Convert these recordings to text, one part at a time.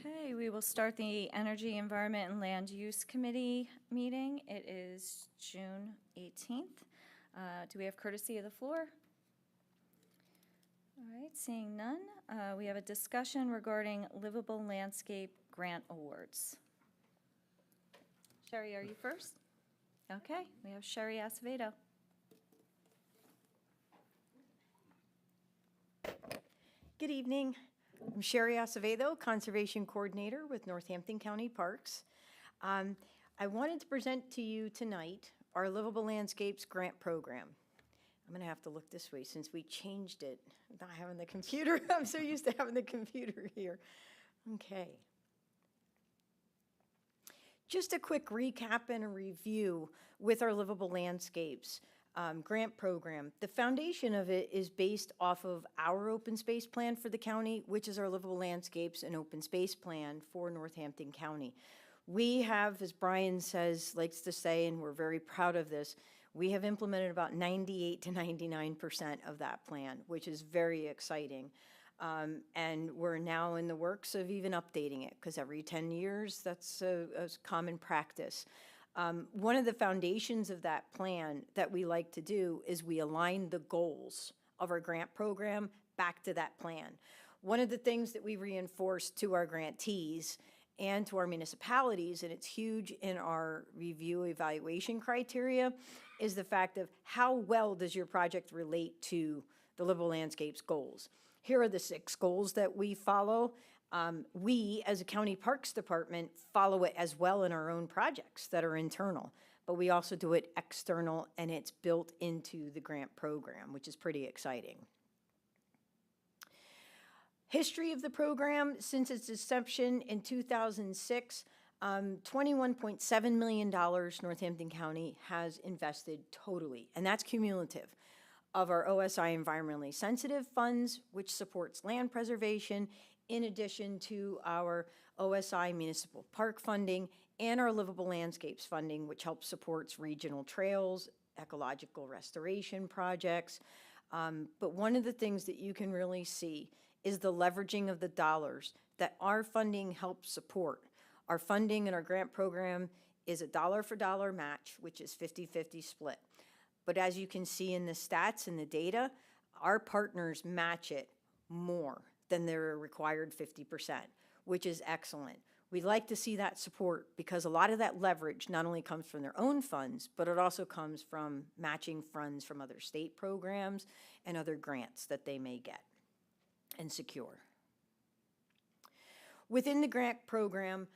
Okay, we will start the Energy, Environment, and Land Use Committee meeting. It is June 18th. Do we have courtesy of the floor? All right, seeing none, we have a discussion regarding livable landscape grant awards. Sherry, are you first? Okay, we have Sherry Acevedo. Good evening. I'm Sherry Acevedo, Conservation Coordinator with Northampton County Parks. I wanted to present to you tonight our Livable Landscapes Grant Program. I'm going to have to look this way since we changed it. Not having the computer. I'm so used to having the computer here. Okay. Just a quick recap and a review with our Livable Landscapes grant program. The foundation of it is based off of our open space plan for the county, which is our Livable Landscapes and Open Space Plan for Northampton County. We have, as Brian likes to say, and we're very proud of this, we have implemented about 98 to 99% of that plan, which is very exciting. And we're now in the works of even updating it, because every 10 years, that's a common practice. One of the foundations of that plan that we like to do is we align the goals of our grant program back to that plan. One of the things that we reinforce to our grantees and to our municipalities, and it's huge in our review evaluation criteria, is the fact of how well does your project relate to the Livable Landscapes goals. Here are the 6 goals that we follow. We, as a county parks department, follow it as well in our own projects that are internal, but we also do it external, and it's built into the grant program, which is pretty exciting. History of the program: since its inception in 2006, $21.7 million Northampton County has invested totally, and that's cumulative, of our OSI environmentally sensitive funds, which supports land preservation, in addition to our OSI municipal park funding and our Livable Landscapes funding, which helps supports regional trails, ecological restoration projects. But one of the things that you can really see is the leveraging of the dollars that our funding helps support. Our funding in our grant program is a dollar for dollar match, which is 50-50 split. But as you can see in the stats and the data, our partners match it more than their required 50%, which is excellent. We'd like to see that support because a lot of that leverage not only comes from their own funds, but it also comes from matching funds from other state programs and other grants that they may get and secure. Within the grant program,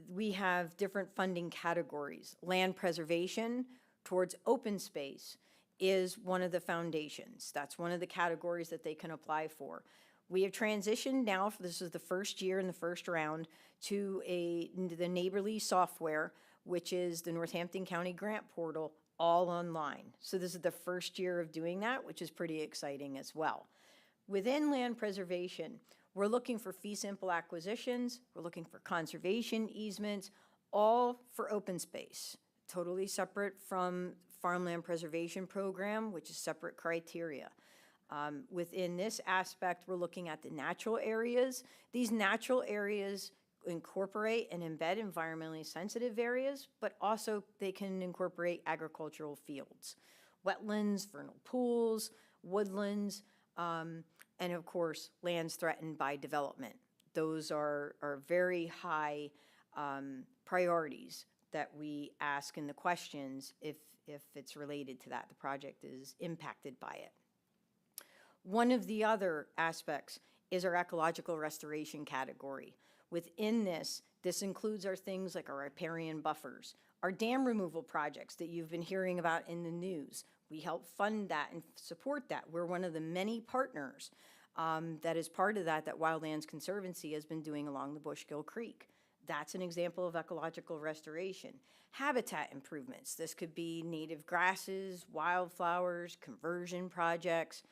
we have different funding categories. Land preservation towards open space is one of the foundations. That's one of the categories that they can apply for. We have transitioned now, this is the first year in the first round, to the Neighborly software, which is the Northampton County Grant Portal, all online. So this is the first year of doing that, which is pretty exciting as well. Within land preservation, we're looking for fee simple acquisitions, we're looking for conservation easements, all for open space, totally separate from farmland preservation program, which is separate criteria. Within this aspect, we're looking at the natural areas. These natural areas incorporate and embed environmentally sensitive areas, but also they can incorporate agricultural fields, wetlands, vernal pools, woodlands, and of course, lands threatened by development. Those are very high priorities that we ask in the questions if it's related to that, the project is impacted by it. One of the other aspects is our ecological restoration category. Within this includes our things like our riparian buffers, our dam removal projects that you've been hearing about in the news. We help fund that and support that. We're one of the many partners that is part of that Wildlands Conservancy has been doing along the Bushgill Creek. That's an example of ecological restoration. Habitat improvements. This could be native grasses, wildflowers, conversion projects,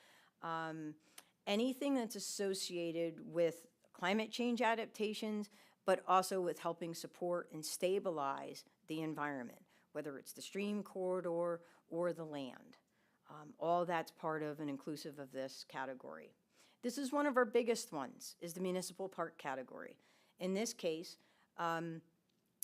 anything that's associated with climate change adaptations, but also with helping support and stabilize the environment, whether it's the stream corridor or the land. All that's part of and inclusive of this category. This is one of our biggest ones, is the municipal park category. In this case,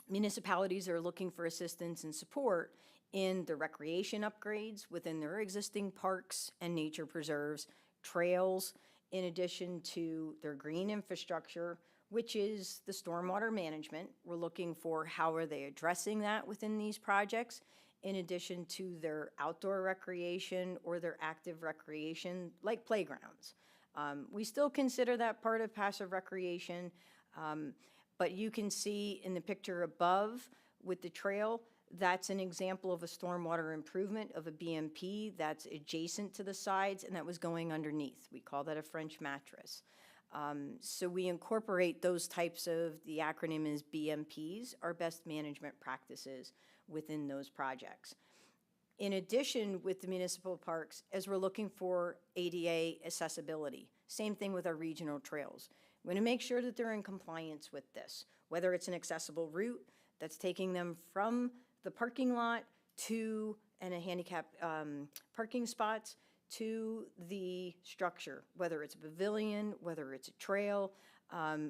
municipalities are looking for assistance and support in the recreation upgrades within their existing parks and nature preserves, trails, in addition to their green infrastructure, which is the stormwater management. We're looking for how are they addressing that within these projects, in addition to their outdoor recreation or their active recreation, like playgrounds. We still consider that part of passive recreation, but you can see in the picture above with the trail, that's an example of a stormwater improvement of a BMP that's adjacent to the sides and that was going underneath. We call that a French mattress. So we incorporate those types of, the acronym is BMPs, our best management practices within those projects. In addition, with the municipal parks, as we're looking for ADA accessibility, same thing with our regional trails. We want to make sure that they're in compliance with this, whether it's an accessible route that's taking them from the parking lot to, and a handicap parking spots, to the structure, whether it's a pavilion, whether it's a trail.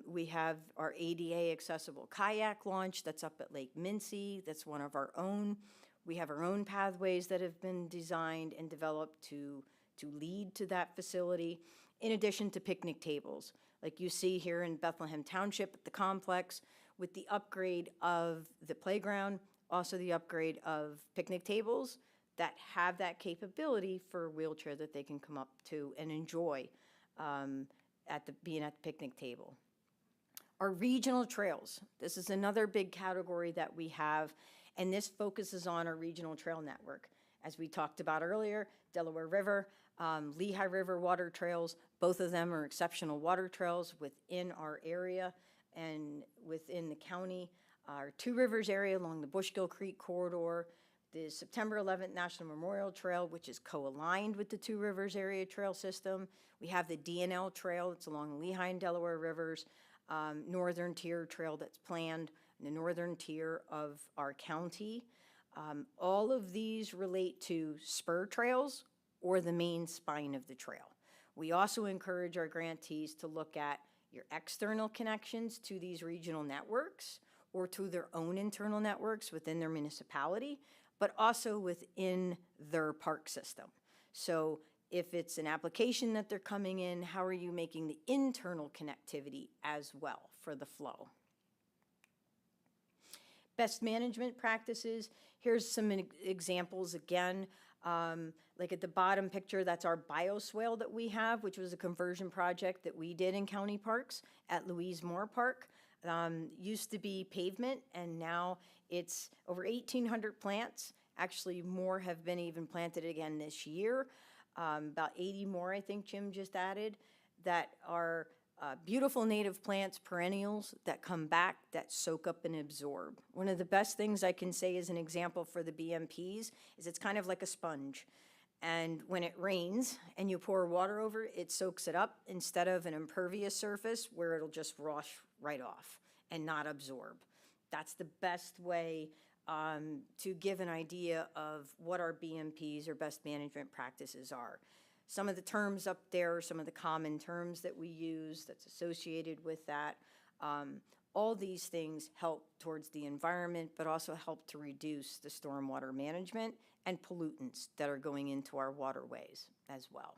We have our ADA accessible kayak launch that's up at Lake Mincy. That's one of our own. We have our own pathways that have been designed and developed to lead to that facility, in addition to picnic tables. Like you see here in Bethlehem Township at the complex, with the upgrade of the playground, also the upgrade of picnic tables that have that capability for a wheelchair that they can come up to and enjoy being at the picnic table. Our regional trails, this is another big category that we have, and this focuses on our regional trail network. As we talked about earlier, Delaware River, Lehigh River water trails, both of them are exceptional water trails within our area and within the county. Our Two Rivers area along the Bushkill Creek corridor, the September 11th National Memorial Trail, which is co-aligned with the Two Rivers area trail system. We have the DNL Trail that's along the Lehigh and Delaware Rivers, northern tier trail that's planned in the northern tier of our county. All of these relate to spur trails or the main spine of the trail. We also encourage our grantees to look at your external connections to these regional networks or to their own internal networks within their municipality, but also within their park system. So if it's an application that they're coming in, how are you making the internal connectivity as well for the flow? Best management practices, here's some examples again. Like at the bottom picture, that's our bioswale that we have, which was a conversion project that we did in county parks at Louise Moore Park. Used to be pavement, and now it's over 1,800 plants. Actually, more have been even planted again this year. About 80 more, I think Jim just added, that are beautiful native plants, perennials, that come back, that soak up and absorb. One of the best things I can say as an example for the BMPs is it's kind of like a sponge. And when it rains and you pour water over it, it soaks it up instead of an impervious surface where it'll just wash right off and not absorb. That's the best way to give an idea of what our BMPs or best management practices are. Some of the terms up there, some of the common terms that we use that's associated with that. All these things help towards the environment, but also help to reduce the stormwater management and pollutants that are going into our waterways as well.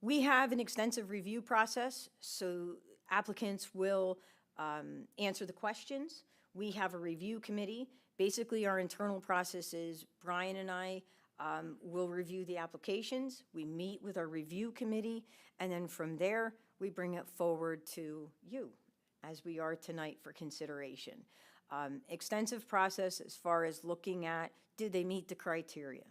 We have an extensive review process, so applicants will answer the questions. We have a review committee. Basically, our internal process is Brian and I will review the applications. We meet with our review committee, and then from there, we bring it forward to you, as we are tonight for consideration. Extensive process as far as looking at, did they meet the criteria?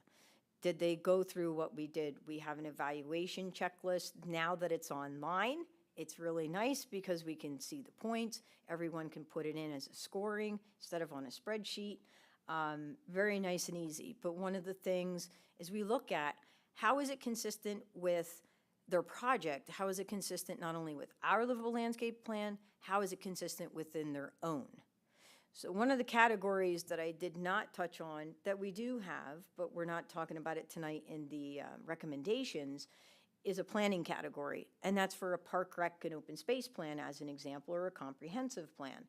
Did they go through what we did? We have an evaluation checklist. Now that it's online, it's really nice because we can see the points. Everyone can put it in as a scoring instead of on a spreadsheet. Very nice and easy. But one of the things is we look at how is it consistent with their project? How is it consistent not only with our livable landscape plan, how is it consistent within their own? So one of the categories that I did not touch on that we do have, but we're not talking about it tonight in the recommendations, is a planning category, and that's for a park rec and open space plan as an example, or a comprehensive plan.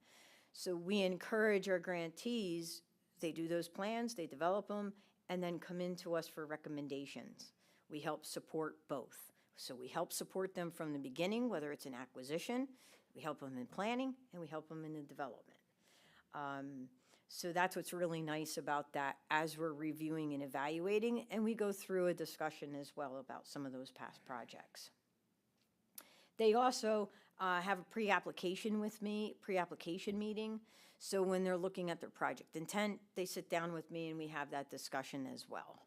So we encourage our grantees, they do those plans, they develop them, and then come into us for recommendations. We help support both. So we help support them from the beginning, whether it's an acquisition, we help them in planning, and we help them in the development. So that's what's really nice about that as we're reviewing and evaluating, and we go through a discussion as well about some of those past projects. They also have a pre-application meeting. So when they're looking at their project intent, they sit down with me and we have that discussion as well.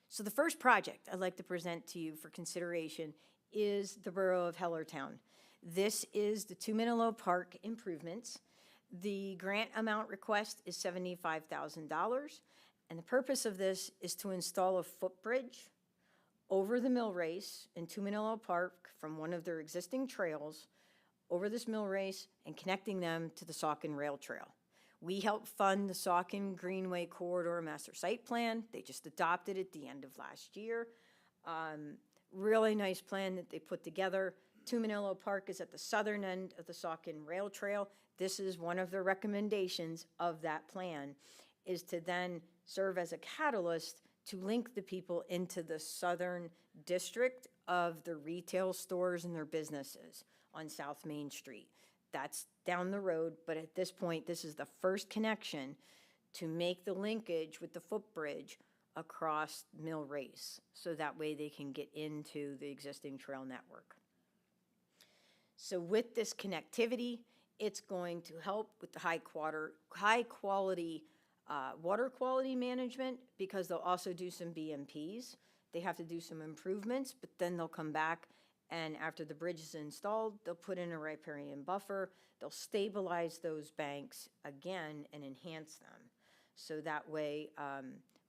So the first project I'd like to present to you for consideration is the Borough of Hellertown. This is the Two Minute Park improvements. The grant amount request is $75,000, and the purpose of this is to install a footbridge over the mill race in Two Minute Park from one of their existing trails over this mill race and connecting them to the Saucon Rail Trail. We help fund the Saucon Greenway Corridor Master Site Plan. They just adopted it at the end of last year. Really nice plan that they put together. Two Minute Park is at the southern end of the Saucon Rail Trail. This is one of the recommendations of that plan, is to then serve as a catalyst to link the people into the southern district of the retail stores and their businesses on South Main Street. That's down the road, but at this point, this is the first connection to make the linkage with the footbridge across Mill Race, so that way they can get into the existing trail network. So with this connectivity, it's going to help with the high quality water quality management, because they'll also do some BMPs. They have to do some improvements, but then they'll come back, and after the bridge is installed, they'll put in a riparian buffer. They'll stabilize those banks again and enhance them. So that way,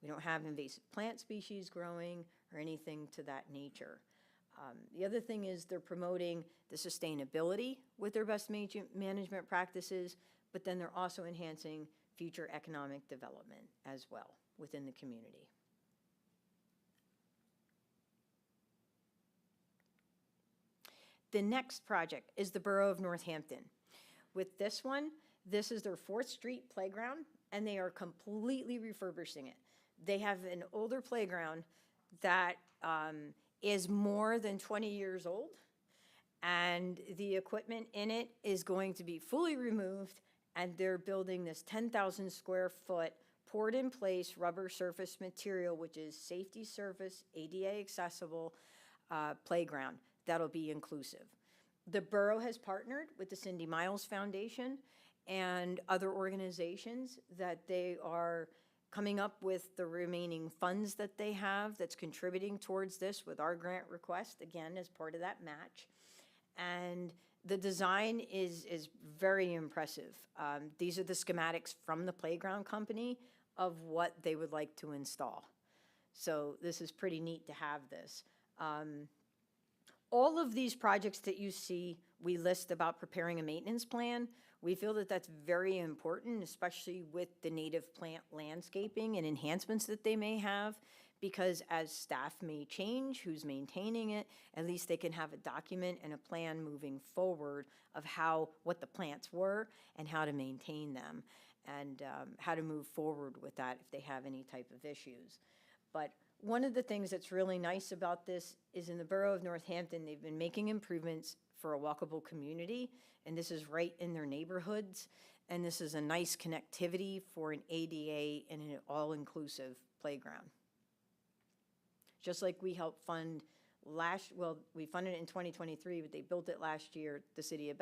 we don't have invasive plant species growing or anything to that nature. The other thing is they're promoting the sustainability with their best management practices, but then they're also enhancing future economic development as well within the community. The next project is the Borough of Northampton. With this one, this is their 4th Street playground, and they are completely refurbishing it. They have an older playground that is more than 20 years old, and the equipment in it is going to be fully removed, and they're building this 10,000 square foot poured in place rubber surface material, which is safety surface, ADA accessible playground that'll be inclusive. The borough has partnered with the Cindy Miles Foundation and other organizations that they are coming up with the remaining funds that they have that's contributing towards this with our grant request, again, as part of that match. And the design is very impressive. These are the schematics from the playground company of what they would like to install. So this is pretty neat to have this. All of these projects that you see, we list about preparing a maintenance plan. We feel that that's very important, especially with the native plant landscaping and enhancements that they may have, because as staff may change, who's maintaining it, at least they can have a document and a plan moving forward of what the plants were and how to maintain them, and how to move forward with that if they have any type of issues. But one of the things that's really nice about this is in the borough of Northampton, they've been making improvements for a walkable community, and this is right in their neighborhoods, and this is a nice connectivity for an ADA and an all-inclusive playground. Just like we helped fund we funded it in 2023, but they built it last year, the city of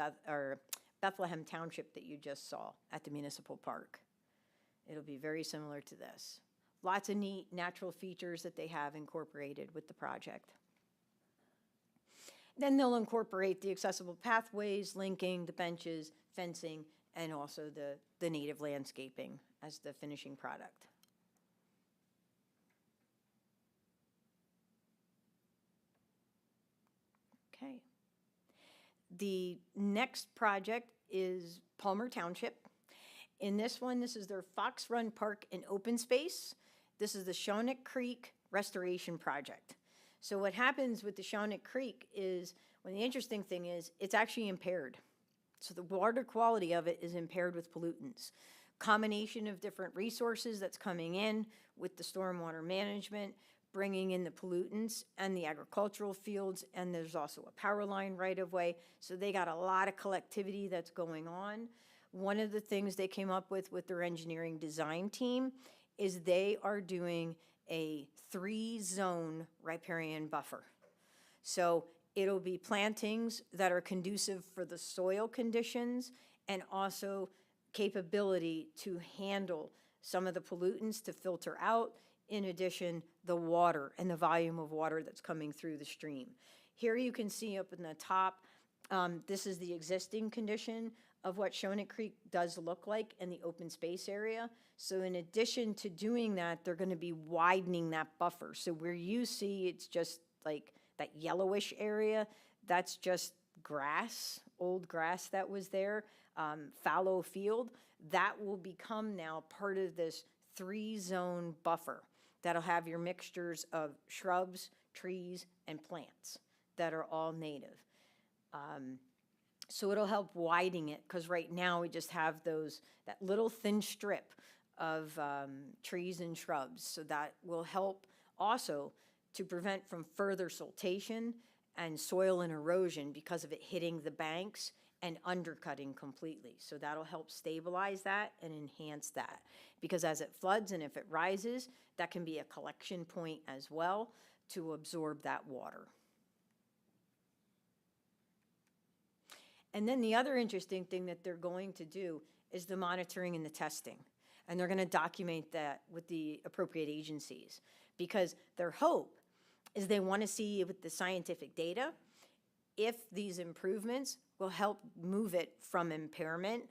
Bethlehem Township that you just saw at the municipal park. It'll be very similar to this. Lots of neat natural features that they have incorporated with the project. Then they'll incorporate the accessible pathways, linking, the benches, fencing, and also the native landscaping as the finishing product. Okay. The next project is Palmer Township. In this one, this is their Fox Run Park and Open Space. This is the Shonik Creek restoration project. So what happens with the Shawnick Creek is, when the interesting thing is, it's actually impaired. So the water quality of it is impaired with pollutants. Combination of different resources that's coming in with the stormwater management, bringing in the pollutants and the agricultural fields, and there's also a power line right of way. So they got a lot of collectivity that's going on. One of the things they came up with their engineering design team is they are doing a 3-zone riparian buffer. So it'll be plantings that are conducive for the soil conditions and also capability to handle some of the pollutants to filter out, in addition, the water and the volume of water that's coming through the stream. Here you can see up in the top, this is the existing condition of what Shawnick Creek does look like in the open space area. So in addition to doing that, they're going to be widening that buffer. So where you see it's just like that yellowish area, that's just grass, old grass that was there, fallow field. That will become now part of this 3-zone buffer that'll have your mixtures of shrubs, trees, and plants that are all native. So it'll help widen it, because right now we just have that little thin strip of trees and shrubs. So that will help also to prevent from further siltation and soil and erosion because of it hitting the banks and undercutting completely. So that'll help stabilize that and enhance that. Because as it floods and if it rises, that can be a collection point as well to absorb that water. And then the other interesting thing that they're going to do is the monitoring and the testing. And they're going to document that with the appropriate agencies, because their hope is they want to see with the scientific data if these improvements will help move it from impairment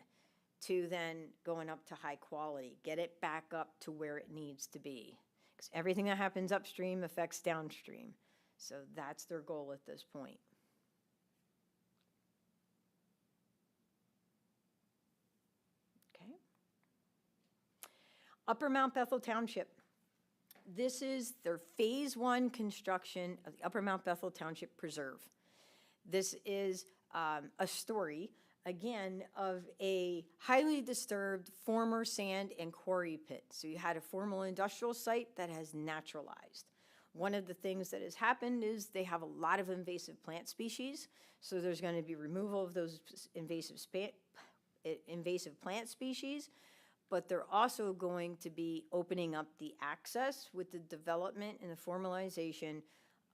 to then going up to high quality, get it back up to where it needs to be. Because everything that happens upstream affects downstream. So that's their goal at this point. Okay. Upper Mount Bethel Township. This is their phase 1 construction of the Upper Mount Bethel Township Preserve. This is a story, again, of a highly disturbed former sand and quarry pit. So you had a former industrial site that has naturalized. One of the things that has happened is they have a lot of invasive plant species. So there's going to be removal of those invasive plant species. But they're also going to be opening up the access with the development and the formalization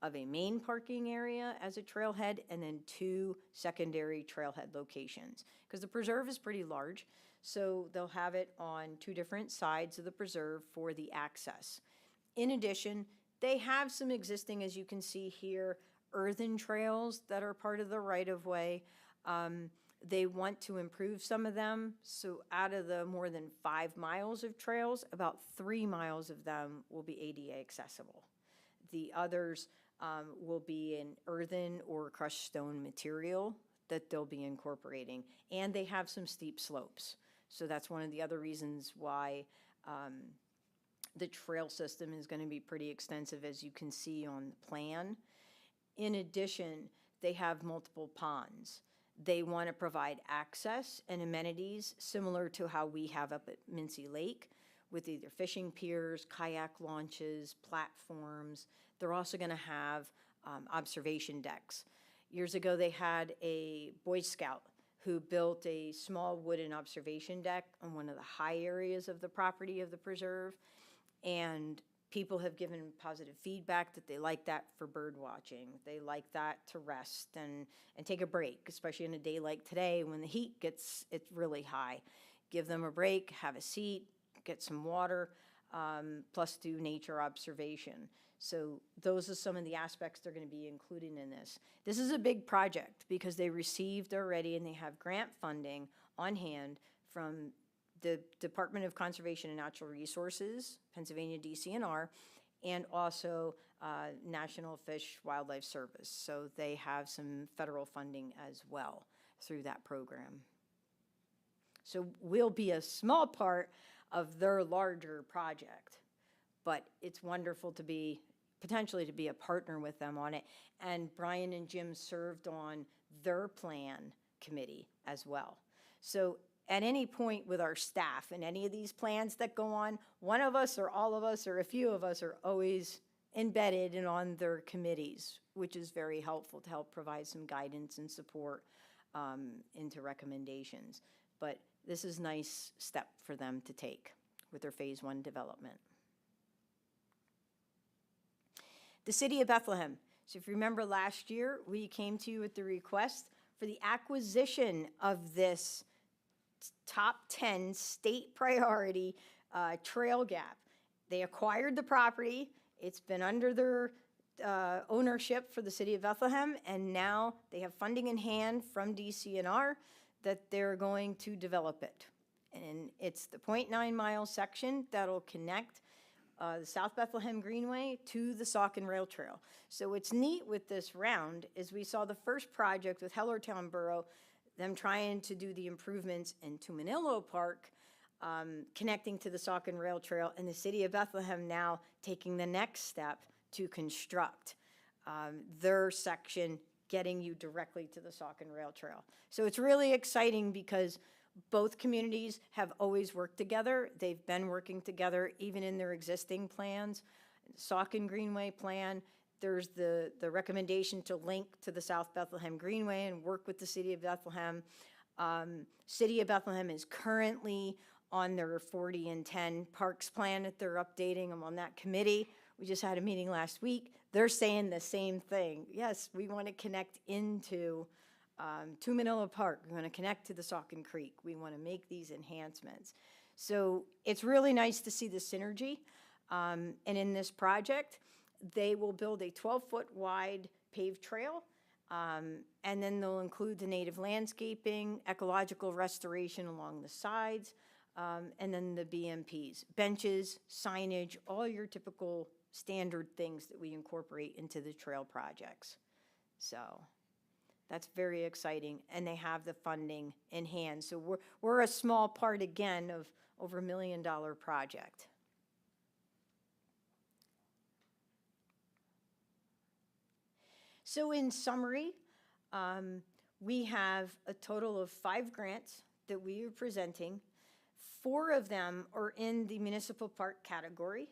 of a main parking area as a trailhead and then 2 secondary trailhead locations. Because the preserve is pretty large, so they'll have it on 2 different sides of the preserve for the access. In addition, they have some existing, as you can see here, earthen trails that are part of the right-of-way. They want to improve some of them, so out of the more than 5 miles of trails, about 3 miles of them will be ADA accessible. The others will be in earthen or crushed stone material that they'll be incorporating. And they have some steep slopes. So that's one of the other reasons why the trail system is going to be pretty extensive, as you can see on the plan. In addition, they have multiple ponds. They want to provide access and amenities similar to how we have up at Mincy Lake, with either fishing piers, kayak launches, platforms. They're also going to have observation decks. Years ago, they had a Boy Scout who built a small wooden observation deck on one of the high areas of the property of the preserve. And people have given positive feedback that they like that for bird watching. They like that to rest and take a break, especially in a day like today when the heat it's really high. Give them a break, have a seat, get some water, plus do nature observation. So those are some of the aspects they're going to be including in this. This is a big project because they received already and they have grant funding on hand from the Department of Conservation and Natural Resources, Pennsylvania DCNR, and also National Fish Wildlife Service. So they have some federal funding as well through that program. So we'll be a small part of their larger project, but it's wonderful to be potentially to be a partner with them on it. And Brian and Jim served on their plan committee as well. So at any point with our staff and any of these plans that go on, one of us or all of us or a few of us are always embedded and on their committees, which is very helpful to help provide some guidance and support into recommendations. But this is a nice step for them to take with their phase 1 development. The City of Bethlehem. So if you remember last year, we came to you with the request for the acquisition of this top 10 state priority trail gap. They acquired the property. It's been under their ownership for the City of Bethlehem, and now they have funding in hand from DCNR that they're going to develop it. And it's the 0.9 mile section that'll connect the South Bethlehem Greenway to the Saucon Rail Trail. So what's neat with this round is we saw the first project with Hellertown Borough, them trying to do the improvements in Tumanillo Park, connecting to the Saucon Rail Trail, and the City of Bethlehem now taking the next step to construct their section, getting you directly to the Saucon Rail Trail. So it's really exciting because both communities have always worked together. They've been working together even in their existing plans. Saucon Greenway plan, there's the recommendation to link to the South Bethlehem Greenway and work with the City of Bethlehem. City of Bethlehem is currently on their 40 and 10 parks plan that they're updating. I'm on that committee. We just had a meeting last week. They're saying the same thing. Yes, we want to connect into Tumanillo Park. We want to connect to the Saucon Creek. We want to make these enhancements. So it's really nice to see the synergy. And in this project, they will build a 12-foot wide paved trail, and then they'll include the native landscaping, ecological restoration along the sides, and then the BMPs, benches, signage, all your typical standard things that we incorporate into the trail projects. So that's very exciting, and they have the funding in hand. So we're a small part, again, of over $1 million project. So in summary, we have a total of 5 grants that we are presenting. 4 of them are in the municipal park category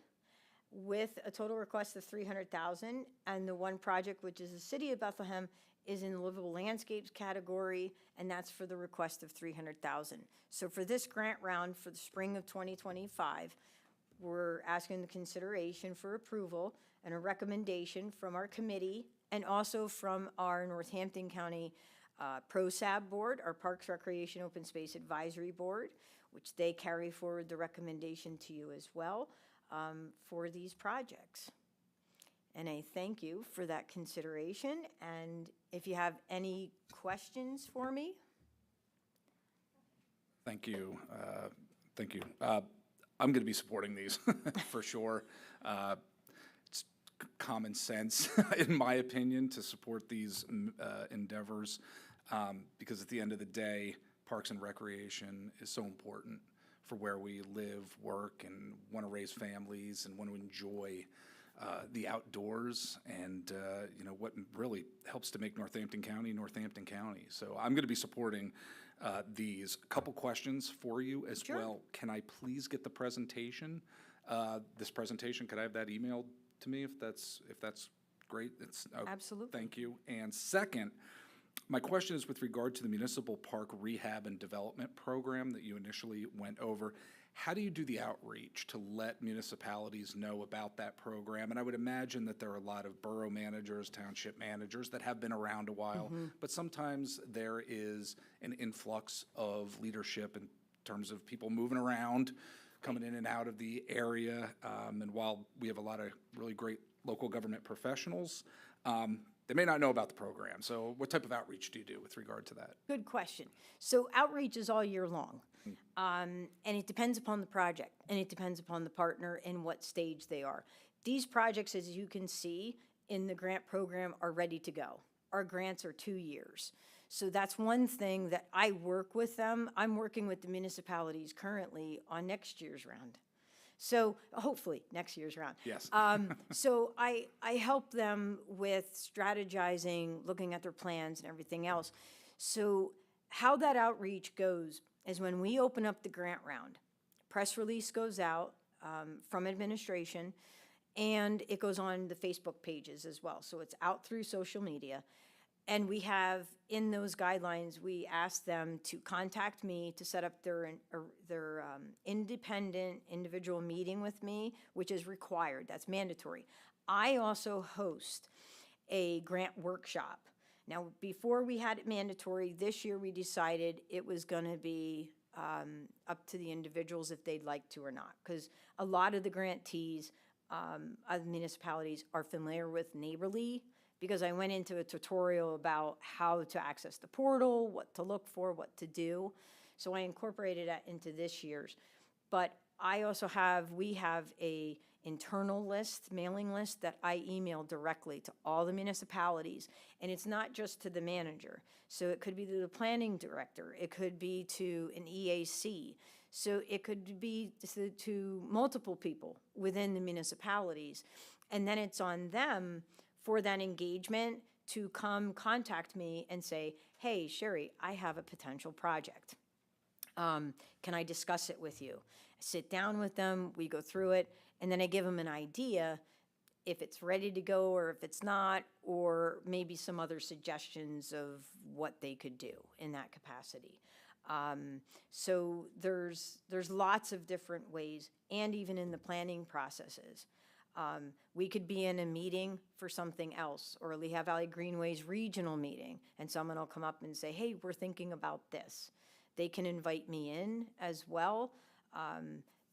with a total request of $300,000, and the one project, which is the City of Bethlehem, is in the livable landscapes category, and that's for the request of $300,000. So for this grant round for the spring of 2025, we're asking the consideration for approval and a recommendation from our committee and also from our Northampton County ProSab Board, our Parks, Recreation, Open Space Advisory Board, which they carry forward the recommendation to you as well for these projects. And I thank you for that consideration. And if you have any questions for me. Thank you. Thank you. I'm going to be supporting these for sure. It's common sense, in my opinion, to support these endeavors because at the end of the day, Parks and Recreation is so important for where we live, work, and want to raise families and want to enjoy the outdoors and you know what really helps to make Northampton County. So I'm going to be supporting these. A couple questions for you as well. Can I please get the presentation? This presentation, could I have that emailed to me if that's great? It's Absolutely. Thank you. And second, my question is with regard to the Municipal Park Rehab and Development Program that you initially went over. How do you do the outreach to let municipalities know about that program? And I would imagine that there are a lot of borough managers, township managers that have been around a while, but sometimes there is an influx of leadership in terms of people moving around, coming in and out of the area. And while we have a lot of really great local government professionals, they may not know about the program. So what type of outreach do you do with regard to that? Good question. So outreach is all year long. And it depends upon the project, and it depends upon the partner and what stage they are. These projects, as you can see in the grant program, are ready to go. Our grants are 2 years. So that's one thing that I work with them. I'm working with the municipalities currently on next year's round. So hopefully, next year's round. Yes. So I help them with strategizing, looking at their plans and everything else. So how that outreach goes is when we open up the grant round, press release goes out from administration, and it goes on the Facebook pages as well. So it's out through social media. And we have, in those guidelines, we ask them to contact me to set up their independent individual meeting with me, which is required, that's mandatory. I also host a grant workshop. Now, before we had it mandatory, this year we decided it was gonna be up to the individuals if they'd like to or not. Because a lot of the grantees, of municipalities are familiar with Neighborly, because I went into a tutorial about how to access the portal, what to look for, what to do. So I incorporated that into this year's. But I also we have a internal list, mailing list that I email directly to all the municipalities. And it's not just to the manager. So it could be to the planning director. It could be to an EAC. So it could be to multiple people within the municipalities. And then it's on them for that engagement to come contact me and say, hey, Sherry, I have a potential project. Can I discuss it with you? I sit down with them, we go through it, and then I give them an idea if it's ready to go or if it's not, or maybe some other suggestions of what they could do in that capacity. So there's lots of different ways, and even in the planning processes. We could be in a meeting for something else, or Lehigh Valley Greenways regional meeting, and someone will come up and say, hey, we're thinking about this. They can invite me in as well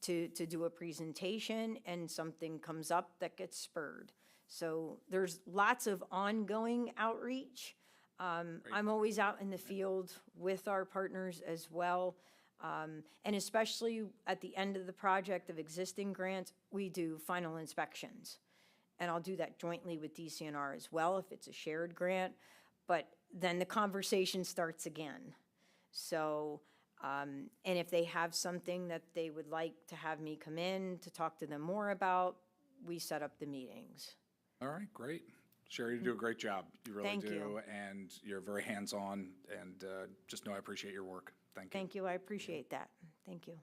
to do a presentation, and something comes up that gets spurred. So there's lots of ongoing outreach. I'm always out in the field with our partners as well. And especially at the end of the project of existing grants, we do final inspections. And I'll do that jointly with DCNR as well if it's a shared grant. But then the conversation starts again. So, and if they have something that they would like to have me come in to talk to them more about, we set up the meetings. All right, great. Sherry, you do a great job. You really Thank do. you. And you're very hands-on, and just know I appreciate your work. Thank you. Thank you, I appreciate that. Thank you.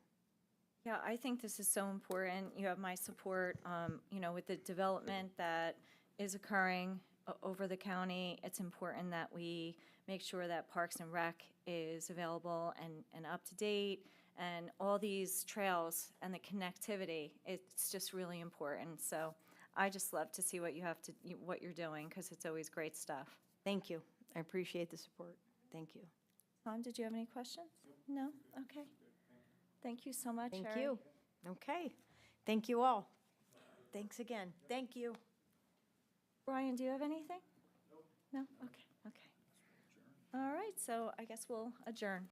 Yeah, I think this is so important. You have my support, with the development that is occurring over the county. It's important that we make sure that Parks and Rec is available and up to date, and all these trails and the connectivity. It's just really important. So I just love to see what what you're doing, because it's always great stuff. Thank you. I appreciate the support. Thank you. Tom, did you have any questions? No? Okay. Thank you so much, Thank Sherry. you. Okay. Thank you all. Thanks again. Thank you. Brian, do you have anything? No? Okay, okay. All right, so I guess we'll adjourn.